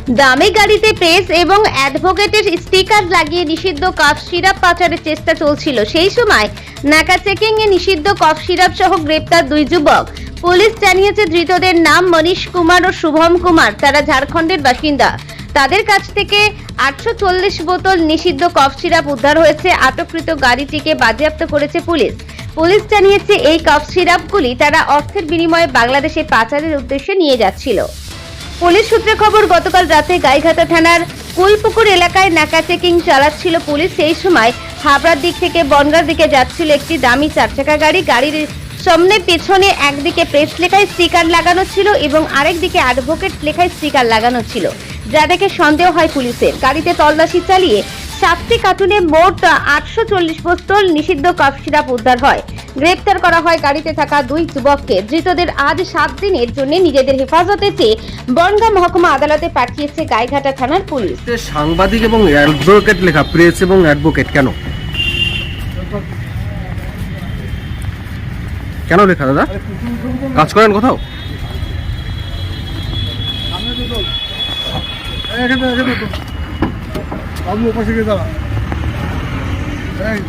দামি গাড়িতে প্রেস এবং অ্যাডভোকেটের স্টিকার লাগিয়ে নিষিদ্ধ কফ সিরাপ পাচারের চেষ্টা চলছিল। সেই সময় নাকা চেকিং এ নিষিদ্ধ কফ সিরাপ সহ গ্রেপ্তার দুই যুবক। পুলিশ জানিয়েছে ধৃতদের নাম মনীশ কুমার ও শুভম কুমার। তারা ঝাড়খণ্ডের বাসিন্দা। তাদের কাছ থেকে 840 বোতল নিষিদ্ধ কফ সিরাপ উদ্ধার হয়েছে। আটককৃত গাড়িটিকে বাজেয়াপ্ত করেছে পুলিশ। পুলিশ জানিয়েছে এই কফ সিরাপগুলি তারা অর্থের বিনিময়ে বাংলাদেশে পাচারের উদ্দেশ্যে নিয়ে যাচ্ছিল। পুলিশ সূত্রে খবর, গতকাল রাতে গাইঘাটা থানার কুলপুকুর এলাকায় নাকা চেকিং চালাচ্ছিল পুলিশ। সেই সময় হাবড়ার দিক থেকে বনগাঁর দিকে যাচ্ছিল একটি দামি চারচাকা গাড়ি। গাড়ির সামনে পেছনে একদিকে প্রেস লেখায় স্টিকার লাগানো ছিল এবং আরেকদিকে অ্যাডভোকেট লেখায় স্টিকার লাগানো ছিল, যা দেখে সন্দেহ হয় পুলিশের। গাড়িতে তল্লাশি চালিয়ে 7টি কার্টুনে মোট 840 বোতল নিষিদ্ধ কফ সিরাপ উদ্ধার হয়। গ্রেপ্তার করা হয় গাড়িতে থাকা দুই যুবককে। ধৃতদের আজ 7 দিনের জন্য নিজেদের হেফাজতে চেয়ে বনগাঁ মহকুমা আদালতে পাঠিয়েছে গাইঘাটা থানার পুলিশ। সাংবাদিক এবং অ্যাডভোকেট লেখা, প্রেস এবং অ্যাডভোকেট কেন কেন লেখা দাদা? কাজ করেন কোথাও? আমি উপাসে গিয়ে দাঁড়া এই